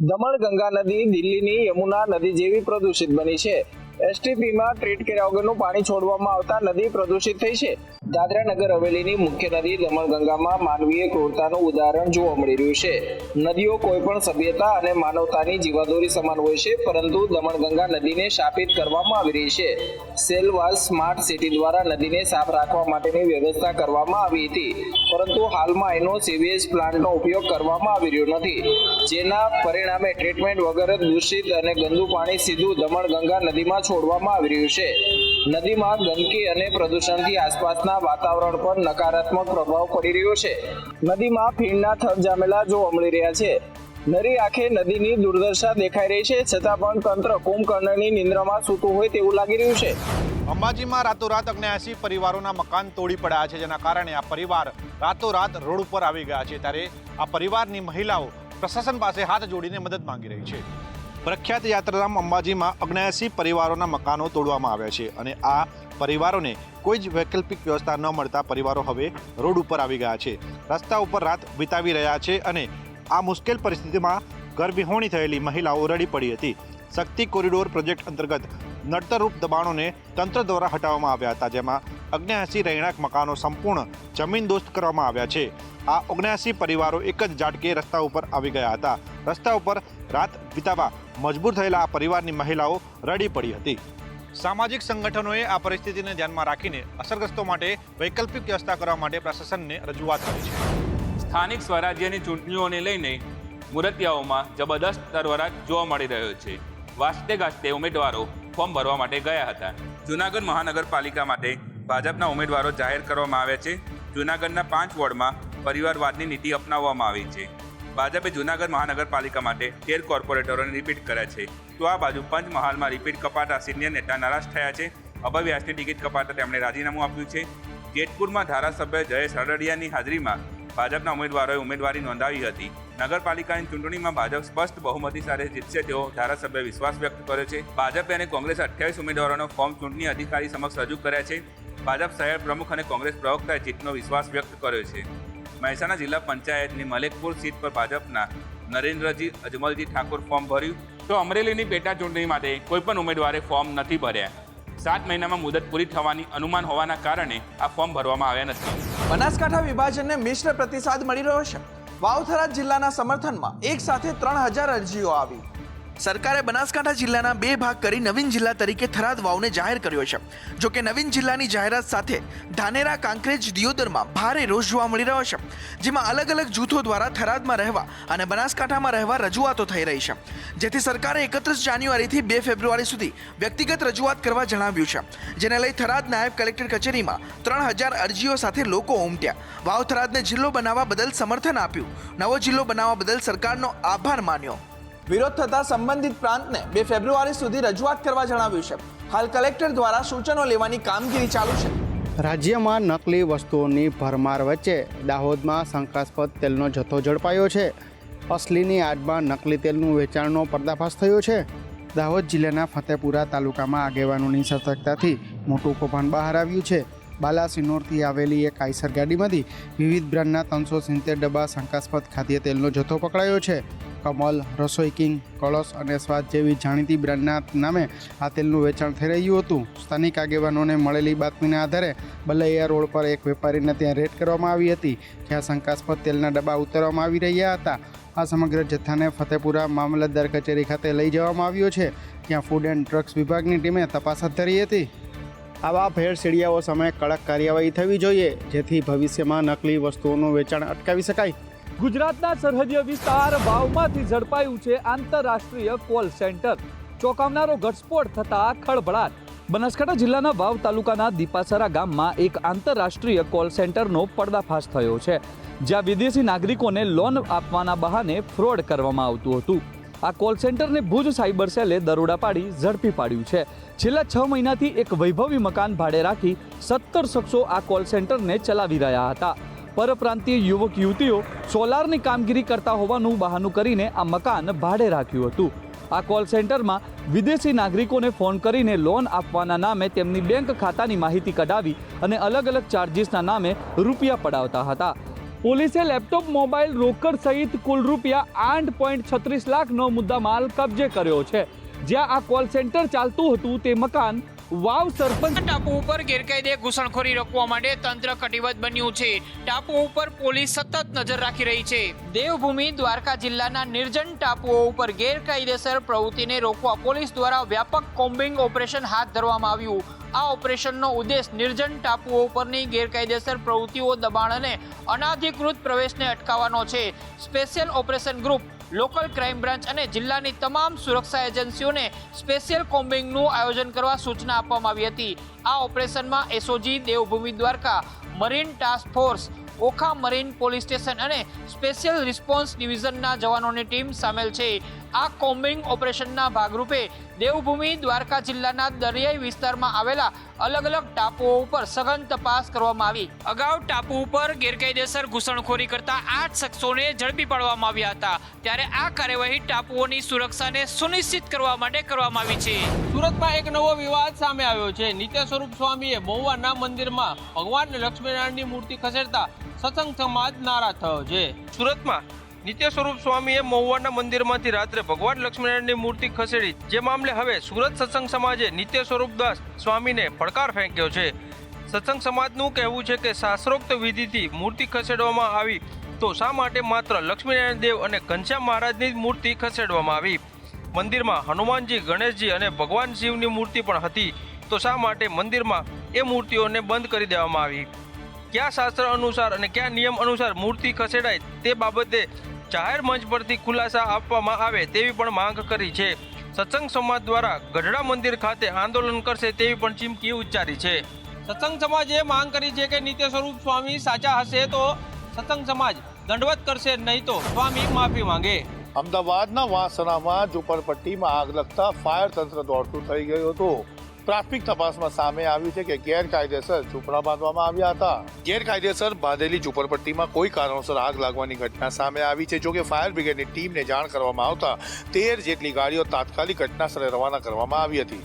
દમણગંગા નદી દિલ્હીની યમુના નદી જેવી પ્રદૂષિત બની છે। એસટીપીમાં ટ્રીટ કર્યા વગરનું પાણી છોડવામાં આવતા નદી પ્રદૂષિત થઈ છે। દાદરા નગર હવેલીની મુખ્ય નદી દમણગંગામાં માનવીય ક્રૂરતાનું ઉદાહરણ જોવા મળી રહ્યું છે। નદીઓ કોઈ પણ સભ્યતા અને માનવતાની જીવાદોરી સમાન હોય છે, પરંતુ દમણગંગા નદીને શાપિત કરવામાં આવી રહી છે। સેલવાસ સ્માર્ટ સિટી દ્વારા નદીને સાફ રાખવા માટેની વ્યવસ્થા કરવામાં આવી હતી, પરંતુ હાલમાં એનો સીવેજ પ્લાન્ટનો ઉપયોગ કરવામાં આવી રહ્યો નથી, જેના પરિણામે ટ્રીટમેન્ટ વગર દૂષિત અને ગંદુ પાણી સીધું દમણગંગા નદીમાં છોડવામાં આવી રહ્યું છે। નદીમાં ગંદકી અને પ્રદૂષણથી આસપાસના વાતાવરણ પર નકારાત્મક પ્રભાવ પડી રહ્યો છે। નદીમાં ફીણના થર જામેલા જોવા મળી રહ્યા છે। નરી આંખે નદીની દુર્દશા દેખાઈ રહી છે, છતાં પણ તંત્ર કુંભકર્ણની નિંદ્રામાં સૂતું હોય તેવું લાગી રહ્યું છે। અંબાજીમાં રાતોરાત 79 પરિવારોના મકાન તોડી પડ્યા છે, જેના કારણે આ પરિવાર રાતોરાત રોડ ઉપર આવી ગયા છે। ત્યારે આ પરિવારની મહિલાઓ પ્રશાસન પાસે હાથ જોડીને મદદ માંગી રહી છે। પ્રખ્યાત યાત્રાધામ અંબાજીમાં 79 પરિવારોના મકાનો તોડવામાં આવ્યા છે અને આ પરિવારોને કોઈ જ વૈકલ્પિક વ્યવસ્થા ન મળતા પરિવારો હવે રોડ ઉપર આવી ગયા છે, રસ્તા ઉપર રાત વિતાવી રહ્યા છે અને આ મુશ્કેલ પરિસ્થિતિમાં ઘરવિહોણી થયેલી મહિલાઓ રડી પડી હતી। શક્તિ કોરિડોર પ્રોજેક્ટ અંતર્ગત નડતરરૂપ દબાણોને તંત્ર દ્વારા હટાવવામાં આવ્યા હતા, જેમાં 79 રહેણાંક મકાનો સંપૂર્ણ જમીનદોસ્ત કરવામાં આવ્યા છે। આ 79 પરિવારો એક જ ઝાટકે રસ્તા ઉપર આવી ગયા હતા। રસ્તા ઉપર રાત વિતાવવા મજબૂર થયેલા આ પરિવારની મહિલાઓ રડી પડી હતી। સામાજિક સંગઠનોએ આ પરિસ્થિતિને ધ્યાનમાં રાખીને અસરગ્રસ્તો માટે વૈકલ્પિક વ્યવસ્થા કરવા માટે પ્રશાસનને રજૂઆત કરી છે। સ્થાનિક સ્વરાજ્યની ચૂંટણીઓને લઈને મુરતિયાઓમાં જબરદસ્ત તરવરાટ જોવા મળી રહ્યો છે। વાસ્તે ગાસ્તે ઉમેદવારો ફોર્મ ભરવા માટે ગયા હતા। જૂનાગઢ મહાનગરપાલિકા માટે ભાજપના ઉમેદવારો જાહેર કરવામાં આવ્યા છે। જૂનાગઢના 5 વોર્ડમાં પરિવારવાદની નીતિ અપનાવવામાં આવી છે। ભાજપે જૂનાગઢ મહાનગરપાલિકા માટે 13 કોર્પોરેટરોને રિપીટ કર્યા છે, તો આ બાજુ પંચમહાલમાં રિપીટ કપાતા સિનિયર નેતા નારાજ થયા છે। અભય વ્યાસની ટિકિટ કપાતા તેમણે રાજીનામું આપ્યું છે। જેતપુરમાં ધારાસભ્ય જયેશ રાદડિયાની હાજરીમાં ભાજપના ઉમેદવારોએ ઉમેદવારી નોંધાવી હતી। નગરપાલિકાની ચૂંટણીમાં ભાજપ સ્પષ્ટ બહુમતી સાથે જીતશે તેવો ધારાસભ્યએ વિશ્વાસ વ્યક્ત કર્યો છે। ભાજપે અને કોંગ્રેસે 28 ઉમેદવારોનો ફોર્મ ચૂંટણી અધિકારી સમક્ષ રજૂ કર્યા છે। ભાજપ શહેર પ્રમુખ અને કોંગ્રેસ પ્રવક્તાએ જીતનો વિશ્વાસ વ્યક્ત કર્યો છે। મહેસાણા જિલ્લા પંચાયતની મલેકપુર સીટ પર ભાજપના નરેન્દ્રજી અજમલજી ઠાકોર ફોર્મ ભર્યું, તો અમરેલીની પેટા ચૂંટણી માટે કોઈપણ ઉમેદવારે ફોર્મ નથી ભર્યા। 7 મહિનામાં મુદત પૂરી થવાની અનુમાન હોવાના કારણે આ ફોર્મ ભરવામાં આવ્યા નથી। બનાસકાંઠા વિભાજનને મિશ્ર પ્રતિસાદ મળી રહ્યો છે। વાવ-થરાદ જિલ્લાના સમર્થનમાં એક સાથે 3000 અરજીઓ આવી। સરકારે બનાસકાંઠા જિલ્લાના 2 ભાગ કરી નવીન જિલ્લા તરીકે થરાદ વાવને જાહેર કર્યો છે। જો કે નવીન જિલ્લાની જાહેરાત સાથે ધાનેરા, કાંકરેજ, દિયોદરમાં ભારે રોષ જોવા મળી રહ્યો છે, જેમાં અલગ અલગ જૂથો દ્વારા થરાદમાં રહેવા અને બનાસકાંઠામાં રહેવા રજૂઆતો થઈ રહી છે, જેથી સરકારે 31 જાન્યુઆરીથી 2 ફેબ્રુઆરી સુધી વ્યક્તિગત રજૂઆત કરવા જણાવ્યું છે, જેને લઈ થરાદ નાયબ કલેક્ટર કચેરીમાં 3000 અરજીઓ સાથે લોકો ઉમટ્યા। વાવ-થરાદને જિલ્લો બનાવવા બદલ સમર્થન આપ્યું, નવો જિલ્લો બનાવવા બદલ સરકારનો આભાર માન્યો। વિરોધ થતા સંબંધિત પ્રાંતને 2 ફેબ્રુઆરી સુધી રજૂઆત કરવા જણાવ્યું છે। હાલ કલેક્ટર દ્વારા સૂચનો લેવાની કામગીરી ચાલુ છે। રાજ્યમાં નકલી વસ્તુઓની ભરમાર વચ્ચે દાહોદમાં શંકાસ્પદ તેલનો જથ્થો ઝડપાયો છે। અસલીની આડમાં નકલી તેલનું વેચાણનો પર્દાફાશ થયો છે। દાહોદ જિલ્લાના ફતેપુરા તાલુકામાં આગેવાનોની સતર્કતાથી મોટું કૌભાંડ બહાર આવ્યું છે। બાલાસિનોરથી આવેલી એક આઈસર ગાડીમાંથી વિવિધ બ્રાન્ડના 370 ડબ્બા શંકાસ્પદ ખાદ્ય તેલનો જથ્થો પકડાયો છે। કમલ, રસોઈ કિંગ, કળશ અને સ્વાદ જેવી જાણીતી બ્રાન્ડના નામે આ તેલનું વેચાણ થઈ રહ્યું હતું। સ્થાનિક આગેવાનોને મળેલી બાતમીના આધારે બલૈયા રોડ પર એક વેપારીને ત્યાં રેડ કરવામાં આવી હતી, જ્યાં શંકાસ્પદ તેલના ડબ્બા ઉતારવામાં આવી રહ્યા હતા। આ સમગ્ર જથ્થાને ફતેપુરા મામલતદાર કચેરી ખાતે લઈ જવામાં આવ્યો છે, જ્યાં ફૂડ એન્ડ ડ્રગ્સ વિભાગની ટીમે તપાસ હાથ ધરી હતી। આવા ભેળસેળિયાઓ સામે કડક કાર્યવાહી થવી જોઈએ, જેથી ભવિષ્યમાં નકલી વસ્તુઓનું વેચાણ અટકાવી શકાય। ગુજરાતના સરહદીય વિસ્તાર વાવમાંથી ઝડપાયું છે આંતરરાષ્ટ્રીય કોલ સેન્ટર। ચોંકાવનારો ઘટસ્ફોટ થતા ખળભળાટ। બનાસકાંઠા જિલ્લાના વાવ તાલુકાના દીપાસરા ગામમાં એક આંતરરાષ્ટ્રીય કોલ સેન્ટરનો પર્દાફાશ થયો છે, જ્યાં વિદેશી નાગરિકોને લોન આપવાના બહાને ફ્રોડ કરવામાં આવતું હતું। આ કોલ સેન્ટરને ભુજ સાયબર સેલે દરોડા પાડી ઝડપી પાડ્યું છે। છેલ્લા 6 મહિનાથી એક વૈભવી મકાન ભાડે રાખી 17 શખ્સો આ કોલ સેન્ટરને ચલાવી રહ્યા હતા। પરપ્રાંતીય યુવક યુવતીઓ સોલારની કામગીરી કરતા હોવાનું બહાનું કરીને આ મકાન ભાડે રાખ્યું હતું। આ કોલ સેન્ટરમાં વિદેશી નાગરિકોને ફોન કરીને લોન આપવાના નામે તેમની બેંક ખાતાની માહિતી કઢાવી અને અલગ અલગ ચાર્જીસના નામે રૂપિયા પડાવતા હતા। પોલીસે લેપટોપ, મોબાઈલ, રોકડ સહિત કુલ રૂપિયા 8.36 લાખનો મુદ્દામાલ કબજે કર્યો છે. જ્યાં આ કોલ સેન્ટર ચાલતું હતું તે મકાન વાવ સરપંચ ટાપુ ઉપર ગેરકાયદે ઘૂસણખોરી રોકવા માટે તંત્ર કટિબદ્ધ બન્યું છે. ટાપુ ઉપર પોલીસ સતત નજર રાખી રહી છે. દેવભૂમિ દ્વારકા જિલ્લાના નિર્જન ટાપુઓ ઉપર ગેરકાયદેસર પ્રવૃત્તિને રોકવા પોલીસ દ્વારા વ્યાપક કોમ્બિંગ ઓપરેશન હાથ ધરવામાં આવ્યું. આ ઓપરેશનનો ઉદ્દેશ નિર્જન ટાપુઓ ઉપરની ગેરકાયદેસર પ્રવૃત્તિઓ, દબાણ અને અનાધિકૃત પ્રવેશને અટકાવવાનો છે. Special operation group, local crime branch અને જિલ્લાની તમામ સુરક્ષા એજન્સીઓને સ્પેશિયલ કોમ્બિંગનું આયોજન કરવા સૂચના આપવામાં આવી હતી. આ ઓપરેશનમાં SOG, Devbhumi Dwarka, marine task force, Okha marine police station અને સ્પેશિયલ રિસ્પોન્સ ડિવિઝનના જવાનોની ટીમ સામેલ છે. આ કોમ્બિંગ ઓપરેશનના ભાગરૂપે દેવભૂમિ દ્વારકા જિલ્લાના દરિયાઈ વિસ્તારમાં આવેલા અલગ અલગ ટાપુઓ ઉપર સઘન તપાસ કરવામાં આવી. અગાઉ ટાપુ ઉપર ગેરકાયદેસર ઘૂસણખોરી કરતા 8 શખ્સોને ઝડપી પાડવામાં આવ્યા હતા. ત્યારે આ કાર્યવાહી ટાપુઓની સુરક્ષાને સુનિશ્ચિત કરવા માટે કરવામાં આવી છે. સુરતમાં એક નવો વિવાદ સામે આવ્યો છે. નિત્ય સ્વરૂપ સ્વામીએ મહુવાના મંદિરમાં ભગવાન લક્ષ્મીનારાયણની મૂર્તિ ખસેડતા સત્સંગ સમાજ નારાજ થયો છે. સુરતમાં નિત્ય સ્વરૂપ સ્વામીએ મહુવાના મંદિરમાંથી રાત્રે ભગવાન લક્ષ્મીનારાયણની મૂર્તિ ખસેડી, જે મામલે હવે સુરત સત્સંગ સમાજે નિત્ય સ્વરૂપદાસ સ્વામીને પડકાર ફેંક્યો છે. સત્સંગ સમાજનું કહેવું છે કે શાસ્ત્રોક્ત વિધિથી મૂર્તિ ખસેડવામાં આવી તો શા માટે માત્ર લક્ષ્મીનારાયણ દેવ અને ઘનશ્યામ મહારાજની મૂર્તિ ખસેડવામાં આવી? મંદિરમાં હનુમાનજી, ગણેશજી અને ભગવાન શિવની મૂર્તિ પણ હતી, તો શા માટે મંદિરમાં એ મૂર્તિઓને બંધ કરી દેવામાં આવી? કયા શાસ્ત્ર અનુસાર અને કયા નિયમ અનુસાર મૂર્તિ ખસેડાય તે બાબતે જાહેર મંચ પરથી ખુલાસા આપવામાં આવે તેવી પણ માંગ કરી છે. સત્સંગ સમાજ દ્વારા ગઢડા મંદિર ખાતે આંદોલન કરશે તેવી પણ ચીમકી ઉચ્ચારી છે. સત્સંગ સમાજે માંગ કરી છે કે નિત્ય સ્વરૂપ સ્વામી સાચા હશે તો સત્સંગ સમાજ દંડવત કરશે, નહીં તો સ્વામી માફી માંગે. અમદાવાદના વાસણામાં ઝુંપડપટ્ટીમાં આગ લગતા ફાયર તંત્ર દોડતું થઈ ગયું હતું. પ્રાથમિક તપાસમાં સામે આવ્યું છે કે ગેરકાયદેસર ઝૂંપડા બાંધવામાં આવ્યા હતા. ગેરકાયદેસર બાંધેલી ઝૂંપડપટ્ટીમાં કોઈ કારણોસર આગ લાગવાની ઘટના સામે આવી છે. જોકે ફાયર બ્રિગેડની ટીમને જાણ કરવામાં આવતા 13 જેટલી ગાડીઓ તાત્કાલિક ઘટનાસ્થળે રવાના કરવામાં આવી હતી.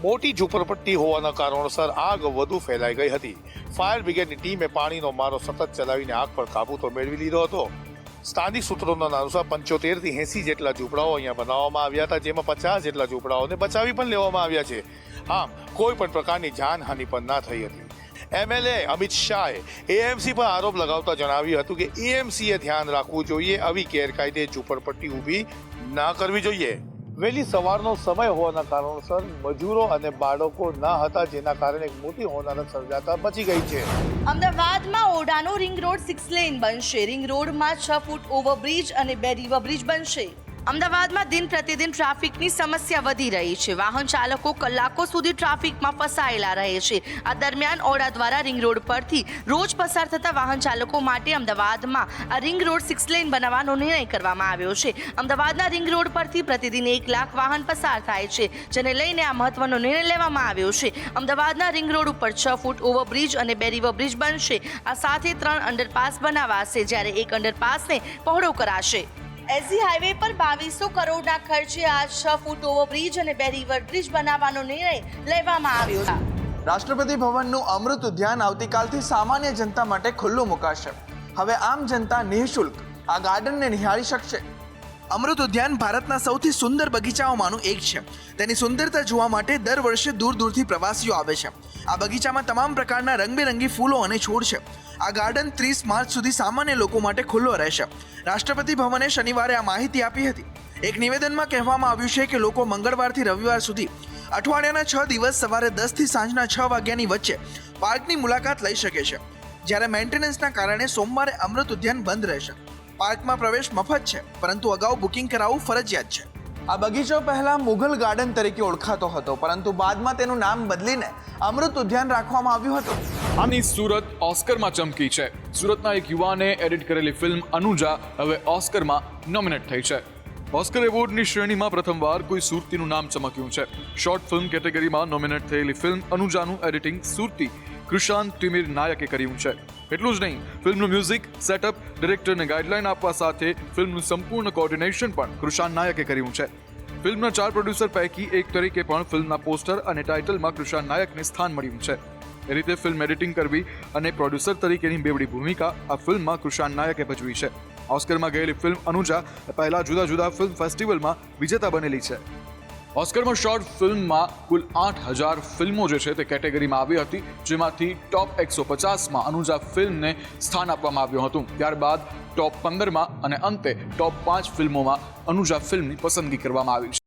મોટી ઝૂંપડપટ્ટી હોવાના કારણોસર આગ વધુ ફેલાઈ ગઈ હતી. ફાયર બ્રિગેડની ટીમે પાણીનો મારો સતત ચલાવીને આગ પર કાબુ તો મેળવી લીધો હતો. સ્થાનિક સૂત્રોના અનુસાર 75 થી 80 જેટલા ઝૂંપડાઓ અહીંયા બનાવવામાં આવ્યા હતા, જેમાં 50 જેટલા ઝૂંપડાઓને બચાવી પણ લેવામાં આવ્યા છે. આમ કોઈ પણ પ્રકારની જાનહાનિ પણ ના થઈ હતી. એમએલએ અમિત શાહે એએમસી પર આરોપ લગાવતા જણાવ્યું હતું કે એએમસીએ ધ્યાન રાખવું જોઈએ, આવી ગેરકાયદે ઝૂંપડપટ્ટી ઊભી ના કરવી જોઈએ. વહેલી સવારનો સમય હોવાના કારણોસર મજૂરો અને બાળકો ના હતા, જેના કારણે એક મોટી હોનારત સર્જાતા બચી ગઈ છે. અમદાવાદમાં ઓઢાનો રિંગ રોડ 6 લેન બનશે. રિંગ રોડમાં 6 ફૂટ ઓવરબ્રિજ અને 2 રિવર બ્રિજ બનશે. અમદાવાદમાં દિન પ્રતિદિન ટ્રાફિકની સમસ્યા વધી રહી છે. વાહન ચાલકો કલાકો સુધી ટ્રાફિકમાં ફસાયેલા રહે છે. આ દરમિયાન ઓડા દ્વારા રિંગ રોડ પરથી રોજ પસાર થતા વાહન ચાલકો માટે અમદાવાદમાં આ રિંગ રોડ 6 લેન બનાવવાનો નિર્ણય કરવામાં આવ્યો છે. અમદાવાદના રિંગ રોડ પરથી પ્રતિદિન 1 લાખ વાહન પસાર થાય છે, જેને લઈને આ મહત્વનો નિર્ણય લેવામાં આવ્યો છે. અમદાવાદના રિંગ રોડ ઉપર 6 ફૂટ ઓવરબ્રિજ અને 2 રિવર બ્રિજ બનશે. આ સાથે 3 અંડરપાસ બનાવાશે, જ્યારે એક અંડરપાસને પહોળો કરાશે. એસજી હાઈવે પર 2200 કરોડના ખર્ચે આ 6 ફૂટ ઓવરબ્રિજ અને 2 રિવર બ્રિજ બનાવવાનો નિર્ણય લેવામાં આવ્યો છે. રાષ્ટ્રપતિ ભવનનું અમૃત ઉદ્યાન આવતીકાલથી સામાન્ય જનતા માટે ખુલ્લું મુકાશે. હવે આમ જનતા નિઃશુલ્ક આ ગાર્ડનને નિહાળી શકશે. અમૃત ઉદ્યાન ભારતના સૌથી સુંદર બગીચાઓમાંનું એક છે. તેની સુંદરતા જોવા માટે દર વર્ષે દૂર દૂરથી પ્રવાસીઓ આવે છે. આ બગીચામાં તમામ પ્રકારના રંગબેરંગી ફૂલો અને છોડ છે. આ ગાર્ડન 30 માર્ચ સુધી સામાન્ય લોકો માટે ખુલ્લો રહેશે. રાષ્ટ્રપતિ ભવને શનિવારે આ માહિતી આપી હતી. એક નિવેદનમાં કહેવામાં આવ્યું છે કે લોકો મંગળવારથી રવિવાર સુધી અઠવાડિયાના 6 દિવસ સવારે 10 થી સાંજના 6 વાગ્યાની વચ્ચે પાર્કની મુલાકાત લઈ શકે છે, જ્યારે મેન્ટેનન્સના કારણે સોમવારે અમૃત ઉદ્યાન બંધ રહેશે. પાર્કમાં પ્રવેશ મફત છે, પરંતુ અગાઉ બુકિંગ કરાવવું ફરજિયાત છે. આ બગીચો પહેલા મુઘલ ગાર્ડન તરીકે ઓળખાતો હતો, પરંતુ બાદમાં તેનું નામ બદલીને અમૃત ઉદ્યાન રાખવામાં આવ્યું હતું. આની સુરત ઓસ્કરમાં ચમકી છે. સુરતના એક યુવાને એડિટ કરેલી ફિલ્મ અનુજા હવે ઓસ્કરમાં નોમિનેટ થઈ છે. ઓસ્કર એવોર્ડની શ્રેણીમાં પ્રથમવાર કોઈ સુરતીનું નામ ચમક્યું છે. શોર્ટ ફિલ્મ કેટેગરીમાં નોમિનેટ થયેલી ફિલ્મ અનુજાનું એડિટિંગ સુરતી કૃષાંત ટિમિર નાયકે કર્યું છે. એટલું જ નહીં, ફિલ્મનું મ્યુઝિક, સેટઅપ, ડિરેક્ટરને ગાઈડલાઈન આપવા સાથે ફિલ્મનું સંપૂર્ણ કોર્ડિનેશન પણ કૃષાંત નાયકે કર્યું છે. ફિલ્મના 4 પ્રોડ્યુસર પૈકી એક તરીકે પણ ફિલ્મના પોસ્ટર અને ટાઇટલમાં કૃષાંત નાયકને સ્થાન મળ્યું છે. એ રીતે ફિલ્મ એડિટિંગ કરવી અને પ્રોડ્યુસર તરીકેની બેવડી ભૂમિકા આ ફિલ્મમાં કૃષાન નાયકે ભજવી છે. ઓસ્કરમાં ગયેલી ફિલ્મ અનુજા પહેલા જુદા જુદા ફિલ્મ ફેસ્ટિવલમાં વિજેતા બનેલી છે. ઓસ્કરમાં શોર્ટ ફિલ્મમાં કુલ 8,000 ફિલ્મો જે છે તે કેટેગરીમાં આવી હતી, જેમાંથી ટોપ 150માં અનુજા ફિલ્મને સ્થાન આપવામાં આવ્યું હતું. ત્યારબાદ ટોપ 15માં અને અંતે ટોપ 5 ફિલ્મોમાં અનુજા ફિલ્મની પસંદગી કરવામાં આવી છે.